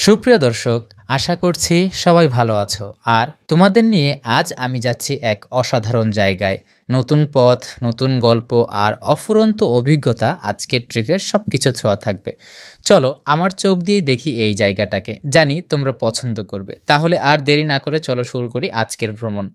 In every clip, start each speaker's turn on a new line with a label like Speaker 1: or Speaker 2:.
Speaker 1: সুপ্রিয় দর্শক, আশা করছি সবাই ভালো আছো। আর তোমাদের নিয়ে আজ আমি যাচ্ছি এক অসাধারণ জায়গায়। নতুন পথ, নতুন গল্প আর অফুরন্ত অভিজ্ঞতা আজকের ট্রিপের সবকিছু ছোঁয়া থাকবে। চলো আমার চোখ দিয়ে দেখি এই জায়গাটাকে, জানি তোমরা পছন্দ করবে। তাহলে আর দেরি না করে চলো শুরু করি আজকের ভ্রমণ।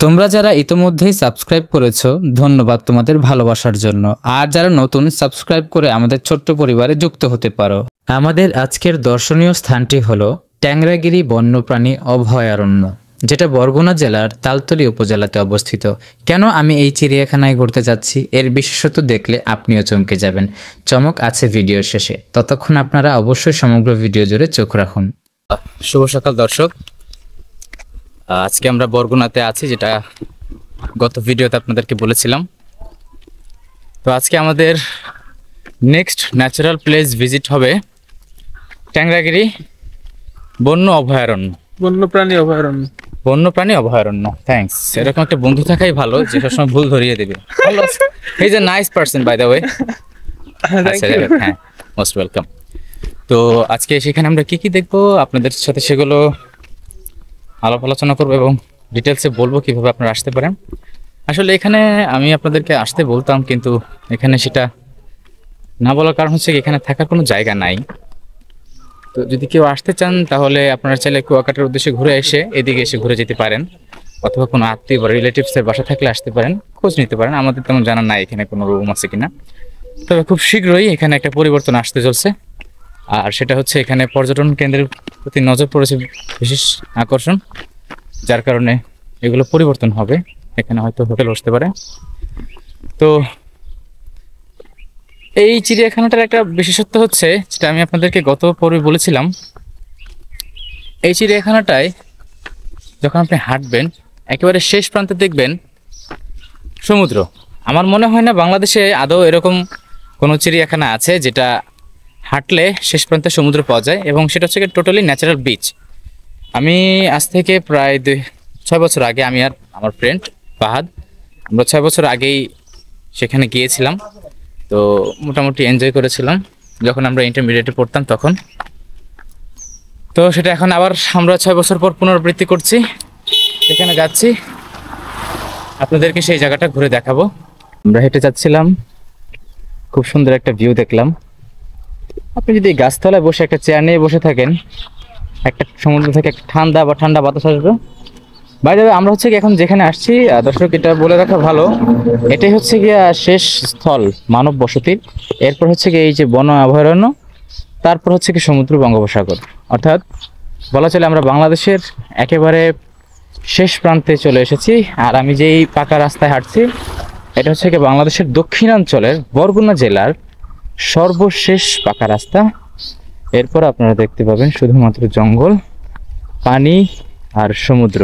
Speaker 1: তোমরা যারা ইতোমধ্যেই সাবস্ক্রাইব করেছো, ধন্যবাদ তোমাদের ভালোবাসার জন্য। আর যারা নতুন, সাবস্ক্রাইব করে আমাদের ছোট্ট পরিবারে যুক্ত হতে পারো। আমাদের আজকের দর্শনীয় স্থানটি হলো ট্যাংরাগিরি বন্যপ্রাণী অভয়ারণ্য, যেটা বরগুনা জেলার তালতলী উপজেলাতে অবস্থিত। কেন আমি এই চিড়িয়াখানায় ঘুরতে যাচ্ছি, এর বিশেষত্ব দেখলে আপনিও চমকে যাবেন। চমক আছে ভিডিওর শেষে, ততক্ষণ আপনারা অবশ্যই সমগ্র ভিডিও জুড়ে চোখ রাখুন। শুভ সকাল দর্শক, আজকে আমরা বরগুনাতে আছি, যেটা গত ভিডিওতে আপনাদেরকে বলেছিলাম। তো আজকে আমাদের নেক্সট ন্যাচারাল প্লেস ভিজিট হবে ট্যাংরাগিরি বন্যপ্রাণী অভয়ারণ্য। থ্যাঙ্কস, এরকম একটা বন্ধু থাকাই ভালো যে সবসময় ভুল ধরিয়ে দেবে। He is a nice person by the way. হ্যাঁ, মোস্ট ওয়েলকাম। তো আজকে সেখানে আমরা কি কি দেখবো আপনাদের সাথে সেগুলো আলাপ আলোচনা করবো এবং ডিটেলসে বলবো কিভাবে আপনারা আসতে পারেন। আসলে এখানে আমি আপনাদেরকে আসতে বলতাম, কিন্তু এখানে সেটা না বলার কারণ হচ্ছে এখানে থাকার কোনো জায়গা নাই। তো যদি কেউ আসতে চান তাহলে আপনারা চাইলে কুয়াকাটার উদ্দেশ্যে ঘুরে এসে এদিকে এসে ঘুরে যেতে পারেন, অথবা কোনো আত্মীয় বা রিলেটিভসের বাসা থাকলে আসতে পারেন, খোঁজ নিতে পারেন। আমাদের তেমন জানা নাই এখানে কোনো রুম আছে কিনা। তবে খুব শীঘ্রই এখানে একটা পরিবর্তন আসতে চলছে, আর সেটা হচ্ছে এখানে পর্যটন কেন্দ্রের প্রতি নজর পড়েছে বিশেষ আকর্ষণ, যার কারণে এগুলো পরিবর্তন হবে। এখানে হয়তো হোটেল বসতে পারে। তো এই চিড়িয়াখানাটার একটা বিশেষত্ব হচ্ছে, যেটা আমি আপনাদেরকে গত পর্বে বলেছিলাম, এই চিড়িয়াখানাটায় যখন আপনি হাঁটবেন একেবারে শেষ প্রান্তে দেখবেন সমুদ্র। আমার মনে হয় না বাংলাদেশে আদৌ এরকম কোনো চিড়িয়াখানা আছে যেটা হাঁটলে শেষ প্রান্তে সমুদ্র পাওয়া যায়, এবং সেটা হচ্ছে টোটালি ন্যাচারাল বিচ। আমি আজ থেকে প্রায় 6 বছর আগে আমি আর আমার ফ্রেন্ড ফাহাদ, আমরা 6 বছর আগেই সেখানে গিয়েছিলাম। তো মোটামুটি এনজয় করেছিলাম যখন আমরা ইন্টারমিডিয়েটে পড়তাম তখন। তো সেটা এখন আবার আমরা 6 বছর পর পুনরাবৃত্তি করছি, সেখানে যাচ্ছি, আপনাদেরকে সেই জায়গাটা ঘুরে দেখাবো। আমরা হেঁটে যাচ্ছিলাম, খুব সুন্দর একটা ভিউ দেখলাম। আপনি যদি গাছতলায় বসে একটা চেয়ার নিয়ে বসে থাকেন, একটা সমুদ্র থেকে একটা ঠান্ডা বাতাস আসবে। বাইরে আমরা হচ্ছে কি এখন যেখানে আসছি, দর্শক এটা বলে রাখা ভালো, এটাই হচ্ছে গিয়া শেষ স্থল মানব বসতির। এরপর হচ্ছে কি এই যে বন অভয়ারণ্য, তারপর হচ্ছে কি সমুদ্র বঙ্গোপসাগর। অর্থাৎ বলা চলে আমরা বাংলাদেশের একেবারে শেষ প্রান্তে চলে এসেছি। আর আমি যেই পাকা রাস্তায় হাঁটছি, এটা হচ্ছে কি বাংলাদেশের দক্ষিণাঞ্চলের বরগুনা জেলার সর্বশেষ পাকা রাস্তা। এরপর আপনারা দেখতে পাবেন শুধুমাত্র জঙ্গল, পানি আর সমুদ্র।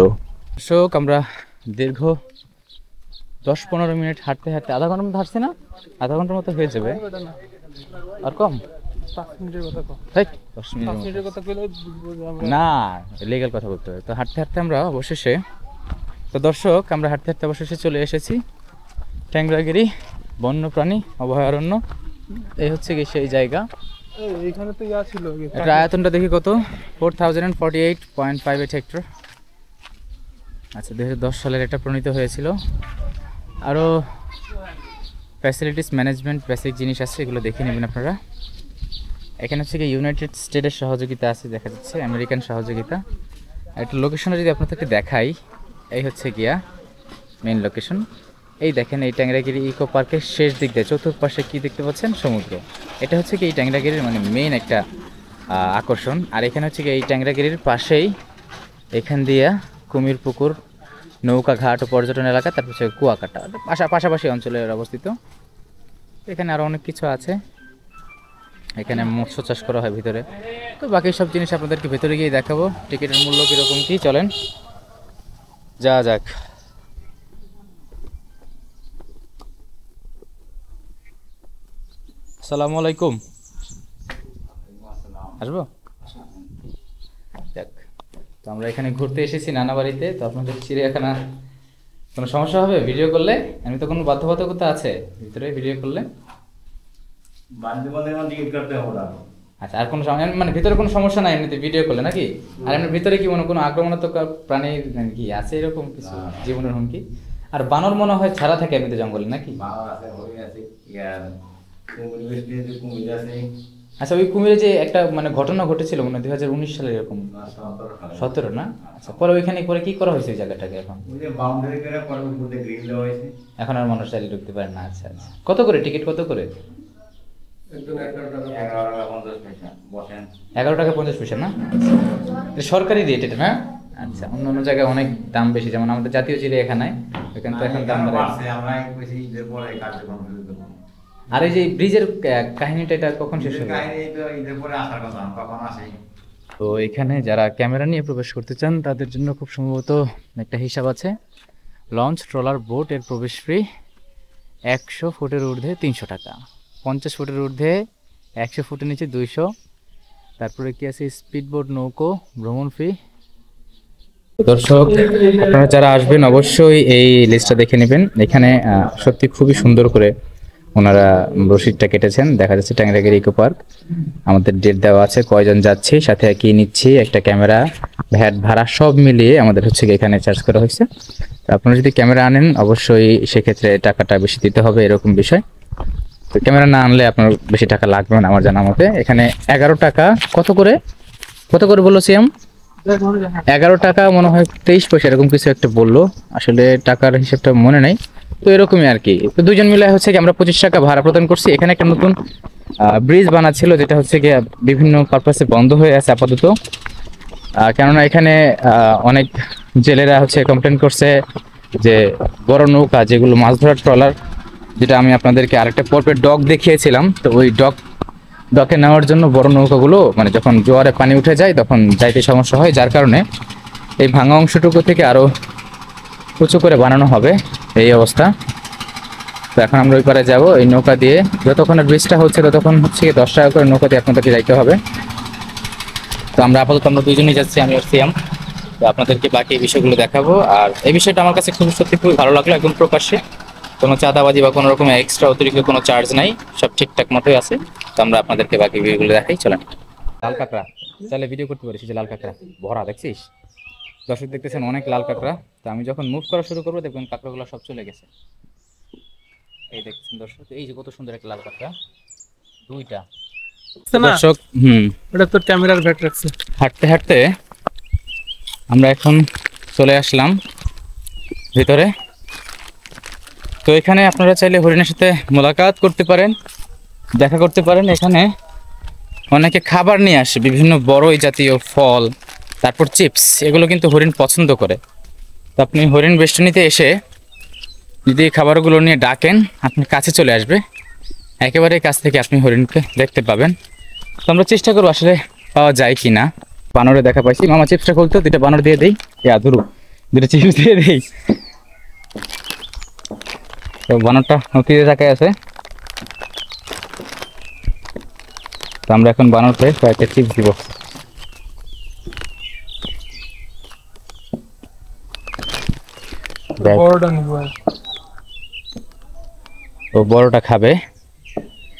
Speaker 1: দর্শক, আমরা দীর্ঘ 10-15 মিনিট হাঁটতে হাঁটতে, আধা ঘন্টার মতো হাঁটছি না, আধা ঘন্টার মতো হয়ে যাবে, আর কম 5 মিনিটের কথা কম, 10 মিনিটের কথা না, লিগ্যাল কথা বলতে হবে। তো হাঁটতে হাঁটতে আমরা অবশেষে, তো দর্শক আমরা হাঁটতে হাঁটতে অবশেষে চলে এসেছি ট্যাংরাগিরি বন্যপ্রাণী অভয়ারণ্য। এই হচ্ছে কি সেই জায়গা। এইখানে তো ইয়া ছিল, এটা আয়তনটা দেখি কত, 4048.58 হেক্টর। আচ্ছা, 2010 সালের এটা প্রণীত হয়েছিল। আরও ফ্যাসিলিটিস ম্যানেজমেন্ট বেসিক জিনিস আছে, এগুলো দেখে নেবেন আপনারা। এখানে হচ্ছে কি ইউনাইটেড স্টেটের সহযোগিতা আছে, দেখা যাচ্ছে আমেরিকান সহযোগিতা। একটা লোকেশনটা যদি আপনাদেরকে দেখাই, এই হচ্ছে গিয়া মেইন লোকেশন। এই দেখেন, এই ট্যাংরাগিরি ইকো পার্কের শেষ দিক দিয়ে চতুর্পাশে কি দেখতে পাচ্ছেন, সমুদ্র। এটা হচ্ছে কি এই ট্যাংরাগিরির মানে মেইন একটা আকর্ষণ। আর এখানে হচ্ছে কি এই ট্যাংরাগিরির পাশেই এখান দিয়া কুমির পুকুর, নৌকা ঘাট ও পর্যটন এলাকা, তারপর হচ্ছে কুয়াকাটা, পাশাপাশি অঞ্চলে অবস্থিত। এখানে আরও অনেক কিছু আছে, এখানে মৎস্য চাষ করা হয় ভিতরে। তো বাকি সব জিনিস আপনাদেরকে ভেতরে গিয়ে দেখাবো। টিকিটের মূল্য কীরকম কি, চলেন যা যাক। আসসালামু আলাইকুম, আসবো? যাক, তো আমরা এখানে ঘুরতে এসেছি নানা বাড়িতে। তো আপনাদের চিড়িয়াখানা কোনো সমস্যা হবে ভিডিও করলে? আমি তো কোনো বাধ্যবাধকতা আছে ভিতরে ভিডিও করলে? আচ্ছা, আর কোনো মানে ভিতরে কোনো সমস্যা নাই এমনিতে ভিডিও করলে নাকি? আর এমনি ভিতরে কি কোনো আক্রমণাত্মক প্রাণীর কি আছে এরকম কিছু জীবনের হুমকি? আর বানর মনে হয় ছাড়া থাকে এমনিতে জঙ্গলে নাকি? আচ্ছা, ওই কুমিরে যে একটা মানে ঘটনা ঘটেছিল মনে হয় 2019 সালে এরকম, 17 না? আচ্ছা, পরে ওইখানে পরে কি করা হয়েছে ওই জায়গাটাকে? এখন আর মানুষ চাইলে ঢুকতে পারে না। আচ্ছা আচ্ছা, কত করে টিকিট, কত করে? 11 টাকা 50 পয়সা না? এটা সরকারি রেট এটা না? আচ্ছা, অন্য অন্য জায়গায় অনেক দাম বেশি, যেমন আমাদের জাতীয় চিড়িয়াখানায় ওইখানে তো এখন দাম বাড়ছে। আর এই যে ব্রিজের কাহিনীটা এটা কখন শেষ হবে? তো এখানে যারা ক্যামেরা নিয়ে প্রবেশ করতে চান তাদের জন্য খুব সম্ভবত একটা হিসাব আছে। লঞ্চ, ট্রলার, বোট এর প্রবেশ ফি 100 ফুটের ঊর্ধ্বে 300 টাকা, 50 ফুটের ঊর্ধ্বে 100 ফুটের নিচে 200। তারপরে কি আছে, স্পিড বোট, নৌকো, ভ্রমণ ফি। দর্শক, আপনারা যারা আসবেন অবশ্যই এই লিস্টটা দেখে নেবেন। এখানে সত্যি খুবই সুন্দর করে ওনারা রসিদটা কেটেছেন। দেখা যাচ্ছে ট্যাংরাগিরি ইকো পার্ক। আমাদের ডেট দেওয়া আছে, কয়জন যাচ্ছি, সাথে কি নিচ্ছি, একটা ক্যামেরা, ভ্যাট ভাড়া সব মিলিয়ে আমাদের হচ্ছে এখানে চার্জ করা হয়েছে। তো আপনারা যদি ক্যামেরা আনেন অবশ্যই সেক্ষেত্রে টাকাটা বেশি দিতে হবে, এরকম বিষয়। তো ক্যামেরা না আনলে আপনার বেশি টাকা লাগবে না আমার জানা মতে। এখানে 11 টাকা কত করে, কত করে বললো সিএম? 11 টাকা মনে হয় 23 পয়সা এরকম কিছু একটা বললো, আসলে টাকার হিসাবটা মনে নাই। তো এরকমই আর কি। তো দুজন মিলে হচ্ছে কি আমরা 25 টাকা ভাড়া প্রদান করছি। এখানে একটা নতুন ব্রিজ বানাচ্ছিল, যেটা হচ্ছে কি বিভিন্ন পারপাসে বন্ধ হয়ে আছে আপাতত। কেননা এখানে অনেক জেলেরা হচ্ছে কমপ্লেন করছে যে বড় নৌকা, যেগুলো মাছ ধরার ট্রলার, যেটা আমি আপনাদেরকে আরেকটা পর্বের ডক দেখিয়েছিলাম, তো ওই ডকে নেওয়ার জন্য বড় নৌকাগুলো মানে যখন জোয়ারে পানি উঠে যায় তখন যাইতে সমস্যা হয়, যার কারণে এই ভাঙা অংশটুকু থেকে আরও উঁচু করে বানানো হবে, এই অবস্থা। তো এখন আমরা ওই পারে যাবো এই নৌকা দিয়ে। যতক্ষণ ব্রিজটা হচ্ছে ততক্ষণ হচ্ছে 10 টাকা করে নৌকা দিয়ে আপনাদেরকে যাইতে হবে। তো আমরা আপাতত আমরা দুইজনই যাচ্ছি, আমি আর সিয়াম। তো আপনাদেরকে বাকি বিষয়গুলো দেখাবো। আর এই বিষয়টা আমার কাছে সত্যি খুবই ভালো লাগলো, একদম প্রকাশ্যে কোনো চাঁদাবাজি বা কোনো রকম এক্সট্রা অতিরিক্ত কোনো চার্জ নাই, সব ঠিকঠাক মতোই আছে। তো আমরা আপনাদেরকে বাকি ভিডিওগুলো দেখাই, চলেন। লাল কাঁকড়া চাইলে ভিডিও করতে পারিস, যে লাল কাঁকড়া ভরা, দেখছিস? দর্শক দেখতেছেন অনেক লাল কাঁকড়া। তো আমি যখন মুভ করা শুরু করবো দেখবেন কাঁকড়াগুলো সব চলে গেছে। এই দেখছেন দর্শক, এই যে কত সুন্দর একটা লাল কাঁকড়া, দুইটা। দর্শক
Speaker 2: এটা তো ক্যামেরার ব্যাট রাখছে।
Speaker 1: হাঁটতে হাঁটতে আমরা এখন চলে আসলাম ভিতরে। তো এখানে আপনারা চাইলে হরিণের সাথে মোলাকাত করতে পারেন, দেখা করতে পারেন। এখানে অনেকে খাবার নিয়ে আসে, বিভিন্ন বড়ই জাতীয় ফল, তারপর চিপস, এগুলো কিন্তু হরিণ পছন্দ করে। তো আপনি হরিণ বেষ্টনীতে এসে যদি এই খাবারগুলো নিয়ে ডাকেন, আপনার কাছে চলে আসবে, একেবারে কাছ থেকে আপনি হরিণকে দেখতে পাবেন। তো আমরা চেষ্টা করবো আসলে পাওয়া যায় কি না। বানরে দেখা পাইছি, মামা চিপসটা খুলতে, দুটা বানর দিয়ে দেই, ধরু দুটো চিপস দিয়ে দেই। তো বানরটা নদীতে তাকায় আছে। তো আমরা এখন বানরকে কয়েকটা চিপস দিব। ও বড়টা খাবে,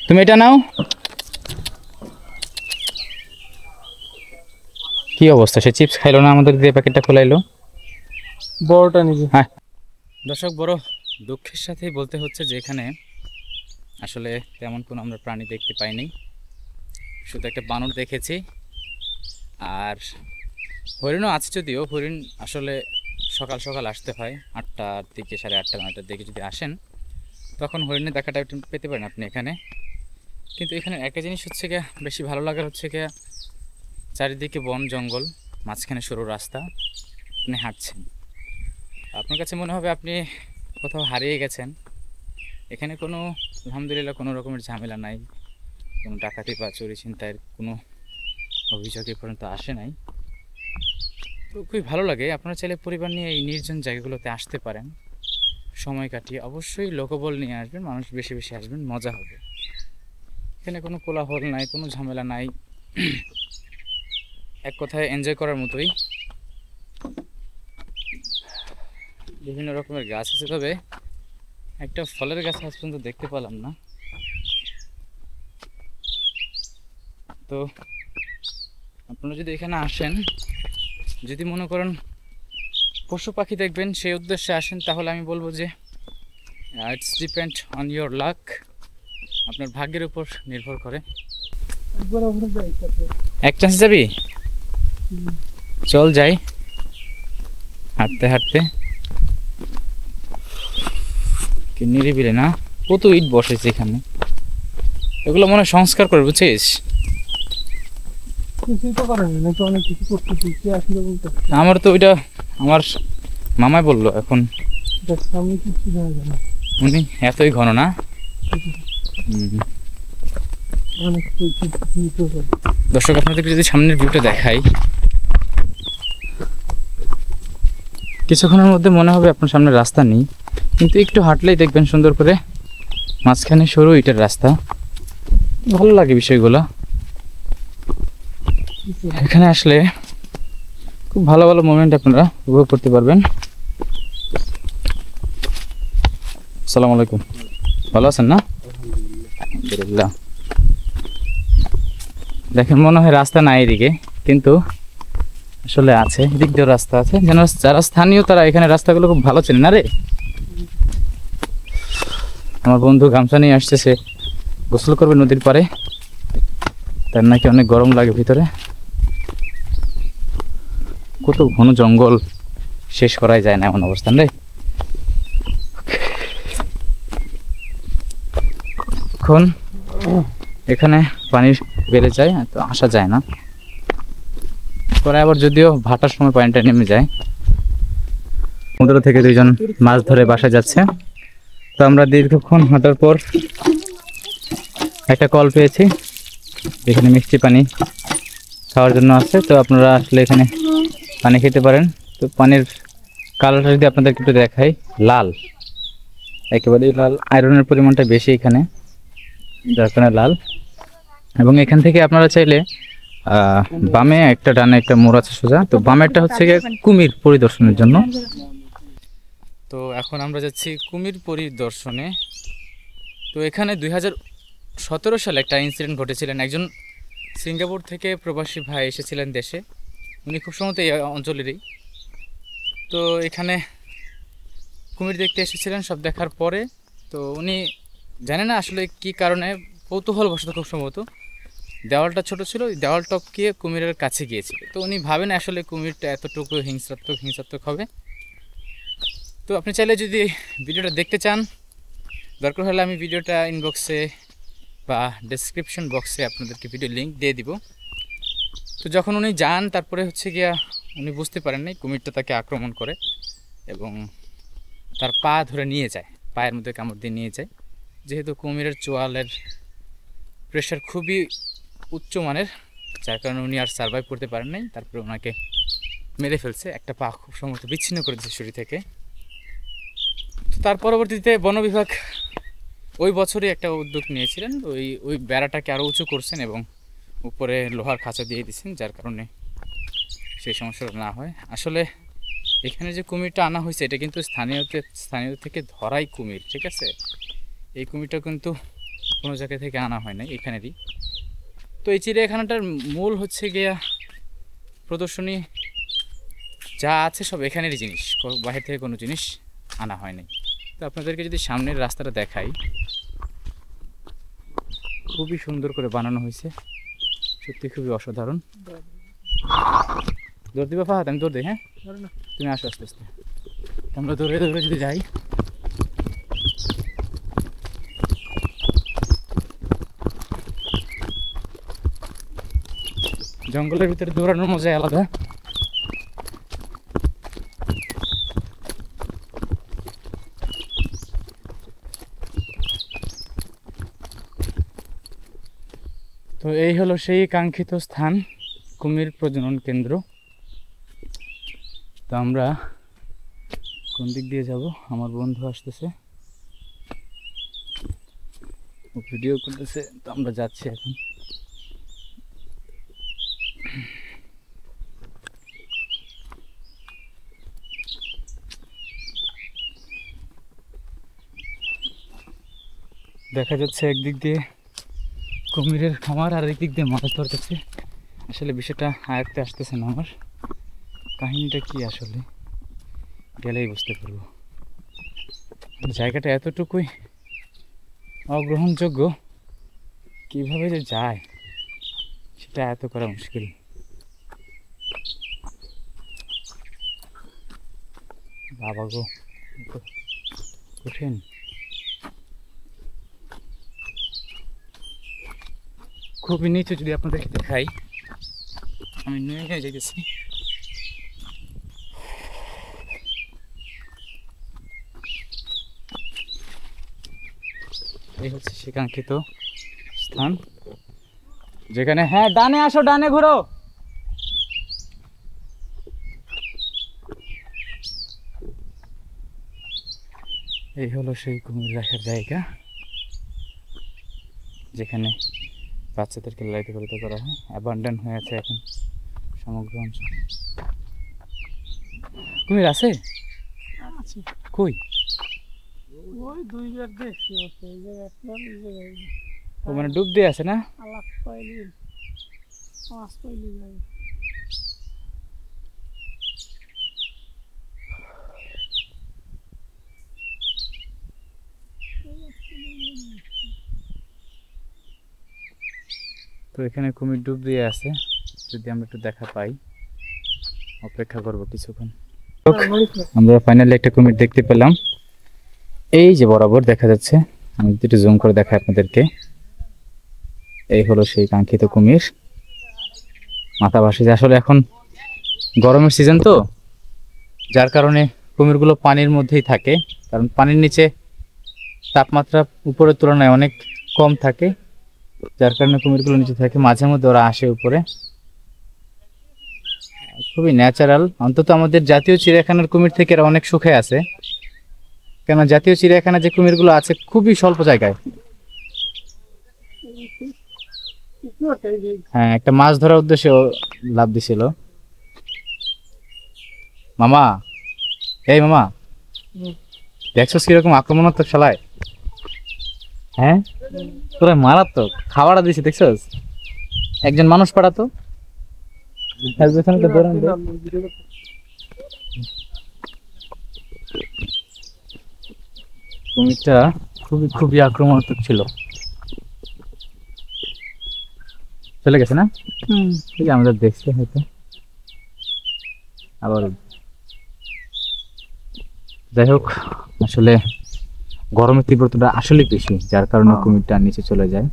Speaker 1: তুমি এটা নাও। কি অবস্থা, সে চিপস খাইলো না, আমাদের দিয়ে প্যাকেটটা খোলাইলো,
Speaker 2: বড়টা নিবে।
Speaker 1: হ্যাঁ দর্শক, বড় দুঃখের সাথেই বলতে হচ্ছে যে এখানে আসলে তেমন কোনো আমরা প্রাণী দেখতে পাইনি, শুধু একটা বানর দেখেছি। আর হরিণও আছে, যদিও হরিণ আসলে সকাল সকাল আসতে হয়, 8টার দিকে, 8:30 9টার দিকে যদি আসেন তখন হরিণের দেখাটা একটু পেতে পারেন আপনি এখানে। কিন্তু এখানে একটা জিনিস হচ্ছে গিয়ে বেশি ভালো লাগার হচ্ছে গিয়ে, চারিদিকে বন জঙ্গল, মাঝখানে সরু রাস্তা, আপনি হাঁটছেন, আপনার কাছে মনে হবে আপনি কোথাও হারিয়ে গেছেন। এখানে কোনো আলহামদুলিল্লাহ কোনো রকমের ঝামেলা নাই, কোনো ডাকাতি বা চুরি ছিনতাইয়ের কোনো অভিযোগ এ পর্যন্ত আসে নাই। তো খুবই ভালো লাগে। আপনারা চাইলে পরিবার নিয়ে এই নির্জন জায়গাগুলোতে আসতে পারেন, সময় কাটিয়ে। অবশ্যই লোকবল নিয়ে আসবেন, মানুষ বেশি বেশি আসবেন, মজা হবে। এখানে কোনো কোলাহল নাই, কোনো ঝামেলা নাই, এক কথায় এনজয় করার মতোই। বিভিন্ন রকমের গাছ আছে, তবে একটা ফলের গাছ আজ পর্যন্ত দেখতে পেলাম না। তো তো আপনারা যদি এখানে আসেন, যদি মনে করেন পশু পাখি দেখবেন সেই উদ্দেশ্যে আসেন, তাহলে আমি বলবো যে it's depend on your lakh, আপনার ভাগ্যের উপর নির্ভর করে।
Speaker 2: একবার আমরা যাই তারপর।
Speaker 1: এক চান্স যাবি? চল যাই, হাঁটতে হাঁটতে। কি নিরিবিলি না, কত ইট বসেছে এখানে, এগুলো মনে হয় সংস্কার করে, বুঝছিস?
Speaker 2: কিছুই তো করেনি, নাকি অনেক কিছু করতেছি, কে আসলে বলতে
Speaker 1: আমার তো ওইটা আমার মামাই বললো, এখন
Speaker 2: দেখ সামনে কিছু দেখা যায় না,
Speaker 1: উনি এতই ঘন না। হুম।
Speaker 2: অনেক কিছু করে।
Speaker 1: দর্শক আপনাদেরকে যদি সামনের ভিউটা দেখাই, কিছুক্ষণের মধ্যে মনে হবে আপনার সামনে রাস্তা নেই, কিন্তু একটু হাঁটলেই দেখবেন সুন্দর করে মাঝখানে সরু ইটের রাস্তা। ভালো লাগে বিষয়গুলো। এখানে আসলে খুব ভালো ভালো মোমেন্ট আপনারা উপভোগ করতে পারবেন। আসসালামু আলাইকুম, ভালো আছেন না? আলহামদুলিল্লাহ। দেখেন মনে হয় রাস্তা নাই এদিকে, কিন্তু আসলে আছে, এদিক দিয়েও রাস্তা আছে। যেন যারা স্থানীয় তারা এখানে রাস্তাগুলো খুব ভালো চেনে না রে। আমার বন্ধু গামছা নিয়ে আসছে, গোসল করবে নদীর পাড়ে, তার নাকি অনেক গরম লাগে ভিতরে। কত ঘন জঙ্গল, শেষ করাই যায় না এমন অবস্থান রে। এখন এখানে পানি বেড়ে যায়, তো আসা যায় না। পরে আবার যদিও ভাটার সময় পানিটা নেমে যায়। সমুদ্র থেকে দুইজন মাছ ধরে বাসা যাচ্ছে। তো আমরা দীর্ঘক্ষণ হাঁটার পর একটা কল পেয়েছি, এখানে মিষ্টি পানি খাওয়ার জন্য আছে। তো আপনারা আসলে এখানে পানি খেতে পারেন। তো পানির কালারটা যদি আপনাদেরকে একটু দেখাই, লাল, একেবারেই লাল। আয়রনের পরিমাণটা বেশি এখানে, যার কারণে লাল। এবং এখান থেকে আপনারা চাইলে বামে একটা ডানে একটা মোড় আছে সোজা, তো বামেরটা হচ্ছে গিয়ে কুমির পরিদর্শনের জন্য। তো এখন আমরা যাচ্ছি কুমির পরিদর্শনে। তো এখানে 2017 সালে একটা ইনসিডেন্ট ঘটেছিলেন। একজন সিঙ্গাপুর থেকে প্রবাসী ভাই এসেছিলেন দেশে, উনি খুব সম্ভবত এই অঞ্চলেরই। তো এখানে কুমির দেখতে এসেছিলেন। সব দেখার পরে তো উনি জানেন না আসলে কি কারণে, কৌতূহলবশত খুব সম্ভবত দেওয়ালটা ছোট ছিল, ওই দেওয়াল টপকিয়ে কুমিরের কাছে গিয়েছিল। তো উনি ভাবেন আসলে কুমিরটা এতটুকু হিংসাত্মক হবে। তো আপনি চাইলে যদি ভিডিওটা দেখতে চান, দরকার হলে আমি ভিডিওটা ইনবক্সে বা ডেসক্রিপশন বক্সে আপনাদেরকে ভিডিও লিঙ্ক দিয়ে দিব। তো যখন উনি যান, তারপরে হচ্ছে গিয়া উনি বুঝতে পারেন নাই কুমিরটা তাকে আক্রমণ করে এবং তার পা ধরে নিয়ে যায়, পায়ের মধ্যে কামড় দিয়ে নিয়ে যায়। যেহেতু কুমিরের চোয়ালের প্রেশার খুবই উচ্চমানের, যার কারণে উনি আর সার্ভাইভ করতে পারেন নাই। তারপরে ওনাকে মেরে ফেলছে, একটা পা খুব সম্ভবত বিচ্ছিন্ন করে দিয়েছে শরীর থেকে। তো তার পরবর্তীতে বন বিভাগ ওই বছরই একটা উদ্যোগ নিয়েছিলেন, ওই বেড়াটাকে আরও উঁচু করছেন এবং উপরে লোহার খাঁচা দিয়ে দিয়েছেন, যার কারণে সেই সমস্যাটা না হয়। আসলে এখানে যে কুমিরটা আনা হয়েছে, এটা কিন্তু স্থানীয় থেকে ধরাই কুমির, ঠিক আছে? এই কুমিরটা কিন্তু কোনো জায়গা থেকে আনা হয় না, এখানেরই। তো এই চিড়িয়াখানাটার মূল হচ্ছে গিয়া প্রদর্শনী যা আছে সব এখানেরই জিনিস, বাইরে থেকে কোনো জিনিস আনা হয় নাই। তো আপনাদেরকে যদি সামনের রাস্তাটা দেখাই, খুবই সুন্দর করে বানানো হয়েছে, সত্যি খুবই অসাধারণ। দৌড় দিবা ফাহাদ? আমি দৌড় দিই, হ্যাঁ তুমি আসো আস্তে আস্তে। আমরা দৌড়ে দৌড়ে যদি যাই, জঙ্গলের ভিতরে দৌড়ানোর মজাই আলাদা। তো এই হলো সেই কাঙ্ক্ষিত স্থান, কুমির প্রজনন কেন্দ্র। তো আমরা কোন দিক দিয়ে যাব? আমার বন্ধু আসতেছে, ও ভিডিও করতেছে, তো আমরা যাচ্ছি এখন। দেখা যাচ্ছে একদিক দিয়ে কুমিরের খামার আর এই দিক দিয়ে মাছ ধরতেছে। আসলে বিষয়টা আয়ত্তে আসতেছে না আমার। কাহিনীটা কি আসলে গেলেই বুঝতে পারবো। জায়গাটা এতটুকুই অগ্রহণযোগ্য, কিভাবে যে যায় সেটা এত করা মুশকিল। বাবা গো, এত কঠিন। খুবই নিচু, যদি আপনাদেরকে দেখাই, আমি নুয়ে যাইতেছি। এই হচ্ছে সে কাঙ্ক্ষিত স্থান, যেখানে, হ্যাঁ ডানে আসো, ডানে ঘুরো। এই হলো সেই কুমির রাখার জায়গা, যেখানে বাচ্চাদেরকে লালিত পালিত করা হয়। অ্যাবান্ডন হয়ে আছে এখন সমগ্র অঞ্চল। কুমির আছে?
Speaker 2: আছে।
Speaker 1: কই?
Speaker 2: ওই 2 বার দেখছি ওকে, এই জায়গায় আসলাম, এই জায়গায়
Speaker 1: ও মানে ডুব দিয়ে আছে না?
Speaker 2: আলাপ পাইলি, মাছ পাইলি যাই।
Speaker 1: তো এখানে কুমির ডুব দিয়ে আছে, যদি আমরা একটু দেখা পাই। অপেক্ষা করব কিছুক্ষণ। আমরা ফাইনালি একটা কুমির দেখতে পেলাম, এই যে বরাবর দেখা যাচ্ছে। আমি একটু জুম করে দেখাই আপনাদেরকে। এই হলো সেই কাঙ্ক্ষিত কুমির, মাথা ভাসে। আসলে এখন গরমের সিজন তো, যার কারণে কুমিরগুলো পানির মধ্যেই থাকে, কারণ পানির নিচে তাপমাত্রা উপরের তুলনায় অনেক কম থাকে, যার কারণে কুমিরগুলো নিচে থাকে। মাঝে মধ্যে ওরা আসে উপরে। খুবই ন্যাচারাল, অন্তত আমাদের জাতীয় চিড়িয়াখানার কুমির থেকে এরা অনেক সুখে আছে, কেন জাতীয় চিড়িয়াখানা যে কুমিরগুলো আছে খুবই স্বল্প জায়গায়। হ্যাঁ, একটা মাছ ধরার উদ্দেশ্যে ও লাফ দিছিল। মামা, এই মামা, দেখছো কিরকম আক্রমণাত্মক শালায়? হ্যাঁ, তোরা মারাত্মক খাবারটা দিছি, দেখছস? একজন মানুষ পাঠাতো। কুমিরটা খুবই খুবই আক্রমণাত্মক ছিল। চলে গেছে না? ঠিক আছে, আমাদের দেখছে হয়তো আবার। যাই হোক, আসলে গরমের তীব্রতাটা আসলে বেশি, যার কারণে কুমিরটা নিচে চলে যায়।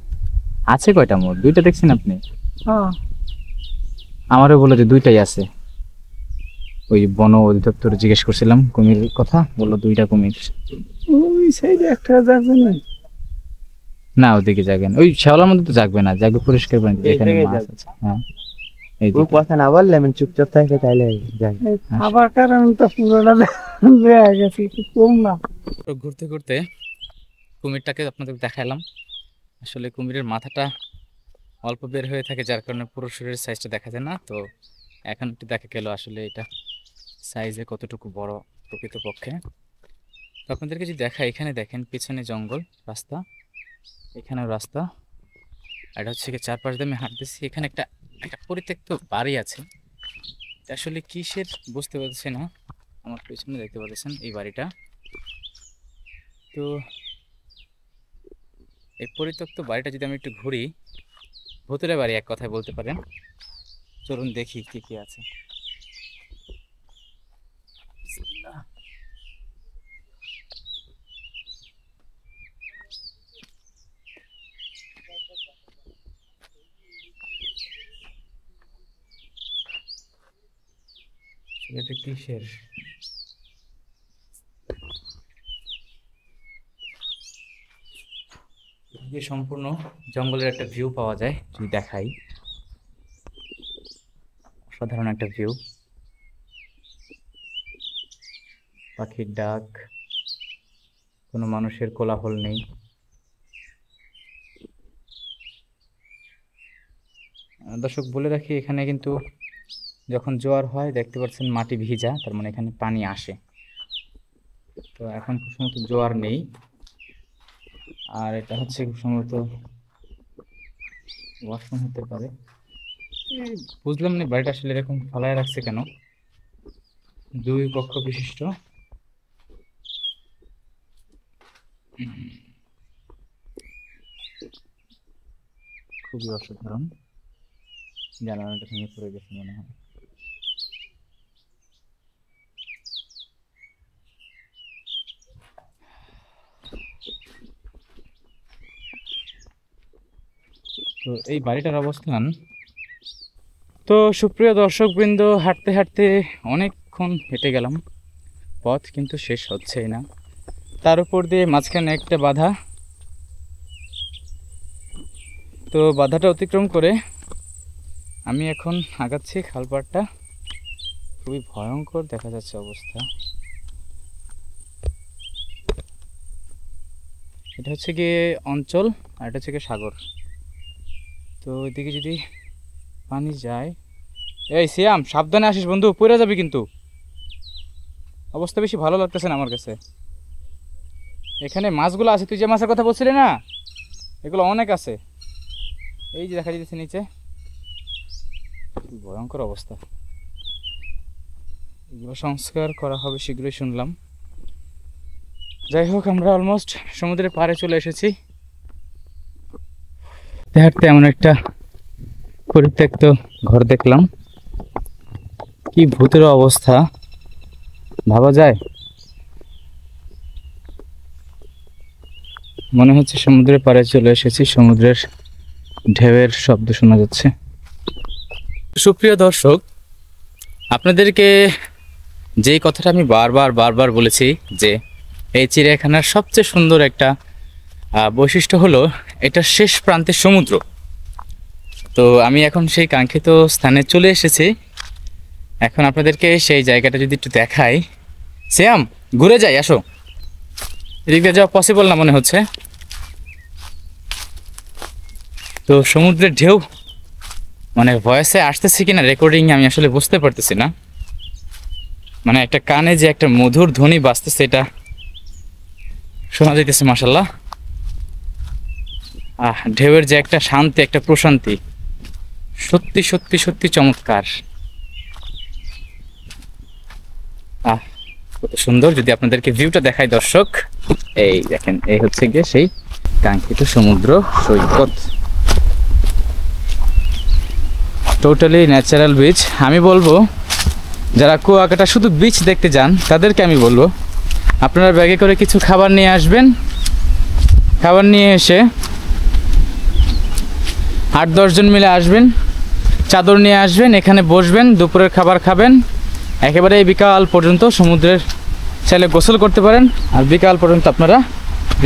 Speaker 1: আছে কয়টা মোট? 2টা দেখছেন আপনি? আমারও বলে যে 2টাই আছে। ওই বন অধিদপ্তরে জিজ্ঞেস করছিলাম কুমিরের কথা, বললো 2টা কুমির।
Speaker 2: ওই সাইডে একটা যাবে না,
Speaker 1: না ওদিকে জাগেন, ওই শ্যাওলার মধ্যে তো জাগবে না, জাগবে পরিষ্কার পানি, এখানে মাছ আছে। হ্যাঁ, এই
Speaker 3: কথা না বললে আমি চুপচাপ থাকে তাইলে যাই।
Speaker 2: খাবার কারণ তো পুরোটা দেয়া গেছে, একটু কম না।
Speaker 1: ঘুরতে ঘুরতে কুমিরটাকে আপনাদের দেখালাম। আসলে কুমিরের মাথাটা অল্প বের হয়ে থাকে, যার কারণে পুরো শরীরের সাইজটা দেখা যায় না। তো এখন একটু দেখা গেল আসলে এটা সাইজে কতটুকু বড় প্রকৃতপক্ষে। তো আপনাদেরকে যদি দেখা, এখানে দেখেন পিছনে জঙ্গল, রাস্তা, এখানেও রাস্তা, আর এটা হচ্ছে কি চারপাশ দিয়ে আমি হাঁটতেছি। এখানে একটা একটা পরিত্যক্ত বাড়ি আছে, আসলে কিসের বুঝতে পারছি না। আমার পিছনে দেখতে পাচ্ছেন এই বাড়িটা। তো এই পরিত্যক্ত বাড়িটা যদি আমি একটু ঘুরি, ভূতুরে বাড়ি এক কথায় বলতে পারেন। চলুন দেখি কি কি আছে। এটা কিসের? দিয়ে সম্পূর্ণ জঙ্গলের একটা ভিউ পাওয়া যায়, যদি দেখাই। অসাধারণ একটা ভিউ, পাখির ডাক, কোনো মানুষের কোলাহল নেই। দর্শক বলে রাখি, এখানে কিন্তু যখন জোয়ার হয় দেখতে পাচ্ছেন মাটি ভিজা, তার মানে এখানে পানি আসে। তো এখন খুব সম্ভবত জোয়ার নেই। আর এটা হচ্ছে খুব সম্ভবত ওয়াশরুম হতে পারে। বুঝলাম না বাড়িটা আসলে এরকম ফালায় রাখছে কেন, দুই কক্ষ বিশিষ্ট। খুবই অসাধারণ। জানালাটা ভেঙে পড়ে গেছে মনে হয়। তো এই বাড়িটার অবস্থান। তো সুপ্রিয় দর্শকবৃন্দ, হাঁটতে হাঁটতে অনেকক্ষণ হেঁটে গেলাম, পথ কিন্তু শেষ হচ্ছেই না। তার উপর দিয়ে মাঝখানে একটা বাধা। তো বাধাটা অতিক্রম করে আমি এখন আগাচ্ছি। খালপাড়টা খুবই ভয়ঙ্কর দেখা যাচ্ছে অবস্থা। এটা হচ্ছে গিয়ে অঞ্চল, আর এটা হচ্ছে গিয়ে সাগর। তো ওইদিকে যদি পানি যায়, এই সিয়াম সাবধানে আসিস বন্ধু, পড়ে যাবি কিন্তু। অবস্থা বেশি ভালো লাগতেছে না আমার কাছে। এখানে মাছগুলো আছে, তুই যে মাছের কথা বলছিলি না, এগুলো অনেক আছে। এই যে দেখা যাচ্ছে নিচে, কি ভয়ঙ্কর অবস্থা। এগুলো সংস্কার করা হবে শীঘ্রই শুনলাম। যাই হোক, আমরা অলমোস্ট সমুদ্রের পাড়ে চলে এসেছি। হাঁটতে এমন একটা পরিত্যক্ত ঘর দেখলাম, কি ভূতের অবস্থা ভাবা যায়। মনে হচ্ছে সমুদ্রের পাড়ে চলে এসেছি, সমুদ্রের ঢেউয়ের শব্দ শোনা যাচ্ছে। সুপ্রিয় দর্শক, আপনাদেরকে যেই কথাটা আমি বারবার বলেছি যে এই চিড়িয়াখানার সবচেয়ে সুন্দর একটা বৈশিষ্ট্য হলো এটা শেষ প্রান্তে সমুদ্র। তো আমি এখন সেই কাঙ্ক্ষিত স্থানে চলে এসেছি। এখন আপনাদেরকে সেই জায়গাটা যদি একটু দেখাই। সিয়াম ঘুরে যাই, আসো। এদিক দিয়ে যাওয়া পসিবল না মনে হচ্ছে। তো সমুদ্রের ঢেউ মানে ভয়েসে আসতেছে কিনা রেকর্ডিং আমি আসলে বুঝতে পারতেছি না। মানে একটা কানে যে একটা মধুর ধ্বনি বাজতেছে, এটা শোনা যাইতেছে মাশাল্লাহ। ঢেউয়ের যে একটা শান্তি, একটা প্রশান্তি, সত্যি সত্যি সত্যি চমৎকার। কত সুন্দর। যদি আপনাদেরকে ভিউটা দেখাই দর্শক, এই দেখেন, এই হচ্ছে গিয়ে সেই কাঙ্ক্ষিত সমুদ্র সৈকত। Totally natural beach. আমি বলবো যারা কুয়াকাটা শুধু বিচ দেখতে যান তাদেরকে আমি বলবো আপনারা ব্যাগে করে কিছু খাবার নিয়ে আসবেন। খাবার নিয়ে এসে 8-10 জন মিলে আসবেন, চাদর নিয়ে আসবেন, এখানে বসবেন, দুপুরের খাবার খাবেন, একেবারে এই বিকাল পর্যন্ত সমুদ্রের চাইলে গোসল করতে পারেন, আর বিকাল পর্যন্ত আপনারা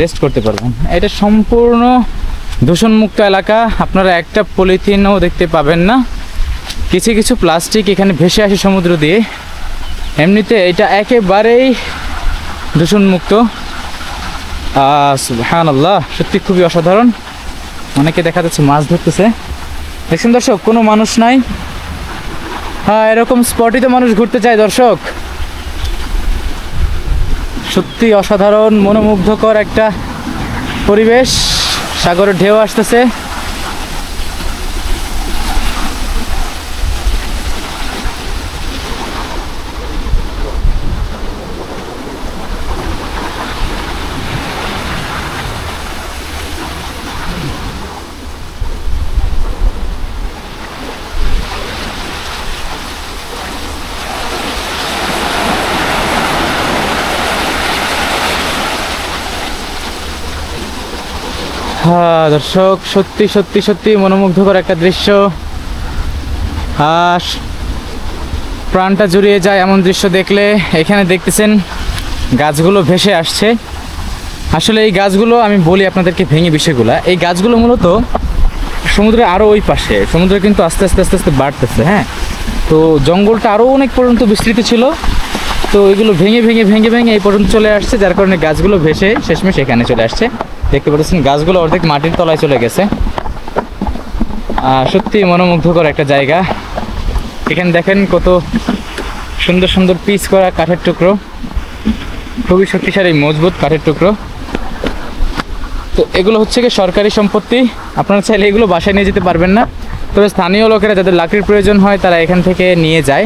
Speaker 1: রেস্ট করতে পারবেন। এটা সম্পূর্ণ দূষণমুক্ত এলাকা। আপনারা একটা পলিথিনও দেখতে পাবেন না। কিছু কিছু প্লাস্টিক এখানে ভেসে আসে সমুদ্র দিয়ে। এমনিতে এটা একেবারেই দূষণমুক্ত। সুবহানাল্লাহ, সত্যি খুবই অসাধারণ। অনেকে দেখা যাচ্ছে মাছ ধরতেছে, দেখছেন দর্শক, কোনো মানুষ নাই। এরকম স্পটই তো মানুষ ঘুরতে চায় দর্শক। সত্যি অসাধারণ, মনোমুগ্ধকর একটা পরিবেশ। সাগরের ঢেউ আসতেছে। দর্শক, সত্যি সত্যি সত্যি মনোমুগ্ধকর একটা দৃশ্য। প্রাণটা জুড়িয়ে যায় এমন দৃশ্য দেখলে। এখানে দেখতেছেন গাছগুলো ভেসে আসছে। আসলে এই গাছগুলো আমি বলি আপনাদেরকে ভেঙে বিষয়গুলো। এই গাছগুলো মূলত সমুদ্রের আরও ওই পাশে, সমুদ্র কিন্তু আস্তে আস্তে আস্তে আস্তে বাড়তেছে। হ্যাঁ, তো জঙ্গলটা আরও অনেক পর্যন্ত বিস্তৃত ছিল। তো এগুলো ভেঙে ভেঙে ভেঙে ভেঙে এই পর্যন্ত চলে আসছে, যার কারণে গাছগুলো ভেসে শেষমেশ এখানে চলে আসছে। দেখতে পাচ্ছেন গাছগুলো অর্ধেক মাটির তলায় চলে গেছে। সত্যি মনোমুগ্ধকর একটা জায়গা। এখানে দেখেন কত সুন্দর সুন্দর পিস করা কাঠের টুকরো, খুবই শক্তিশালী মজবুত কাঠের টুকরো। তো এগুলো হচ্ছে কি সরকারি সম্পত্তি, আপনারা চাইলে এগুলো বাসায় নিয়ে যেতে পারবেন না, তবে স্থানীয় লোকেরা যাদের লাকড়ির প্রয়োজন হয় তারা এখান থেকে নিয়ে যায়।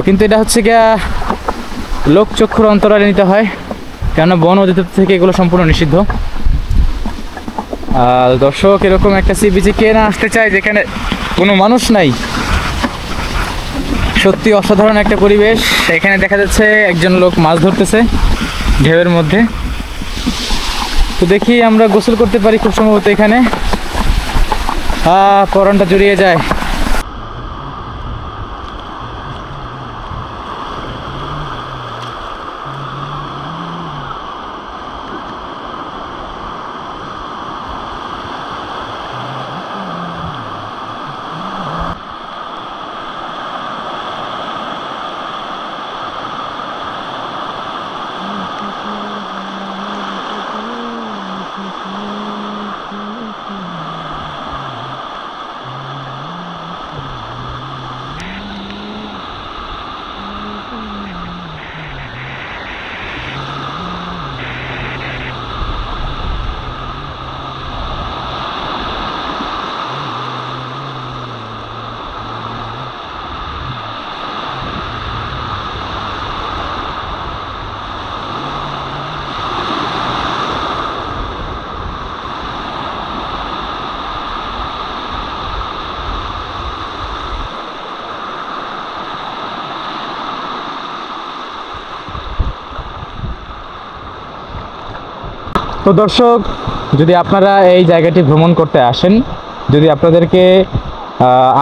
Speaker 1: কিন্তু এটা হচ্ছে গিয়া লোকচক্ষুর অন্তরালে নিতে হয়, কেননা বন অধিদপ্তর থেকে এগুলো সম্পূর্ণ নিষিদ্ধ। দর্শক, এরকম একটা সি বিচে কে না আসতে চায় যেখানে কোনো মানুষ নাই। সত্যি অসাধারণ একটা পরিবেশ। এখানে দেখা যাচ্ছে একজন লোক মাছ ধরতেছে ঢেউয়ের মধ্যে। তো দেখি আমরা গোসল করতে পারি খুব সম্ভবত এখানে। পরানটা জড়িয়ে যায়। তো দর্শক, যদি আপনারা এই জায়গাটি ভ্রমণ করতে আসেন, যদি আপনাদেরকে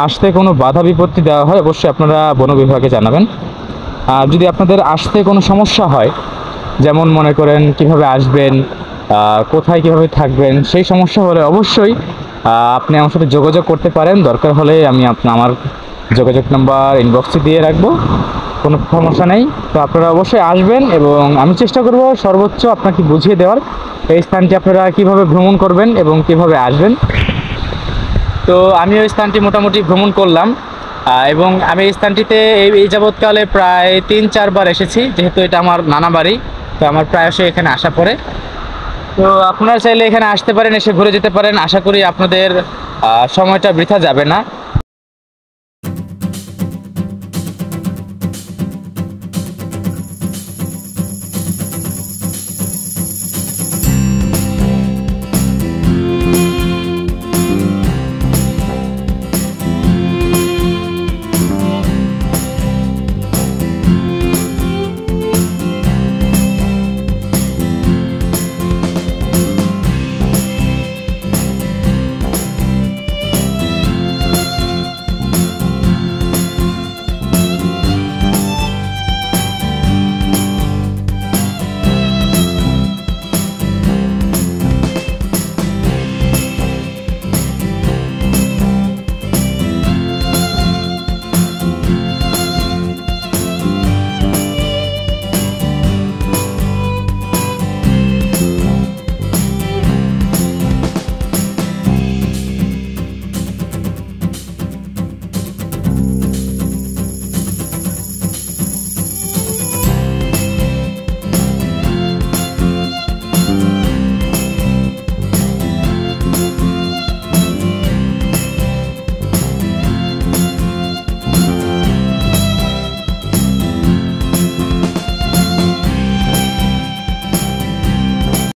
Speaker 1: আসতে কোনো বাধা বিপত্তি দেওয়া হয়, অবশ্যই আপনারা বন বিভাগে জানাবেন। আর যদি আপনাদের আসতে কোনো সমস্যা হয়, যেমন মনে করেন কিভাবে আসবেন, কোথায় কিভাবে থাকবেন, সেই সমস্যা হলে অবশ্যই আপনি আমার সাথে যোগাযোগ করতে পারেন। দরকার হলে আমি আমার যোগাযোগ নাম্বার ইনবক্সে দিয়ে রাখবো, কোনো সমস্যা নেই। তো আপনারা অবশ্যই আসবেন এবং আমি চেষ্টা করব সর্বোচ্চ আপনাকে বুঝিয়ে দেওয়ার এই স্থানটি আপনারা কিভাবে ভ্রমণ করবেন এবং কিভাবে আসবেন। তো আমি ওই স্থানটি মোটামুটি ভ্রমণ করলাম এবং আমি এই স্থানটিতে এই যাবৎকালে প্রায় 3-4 বার এসেছি, যেহেতু এটা আমার নানা বাড়ি। তো আমার প্রায়শই এখানে আসা পড়ে। তো আপনারা চাইলে এখানে আসতে পারেন, এসে ঘুরে যেতে পারেন। আশা করি আপনাদের সময়টা বৃথা যাবে না।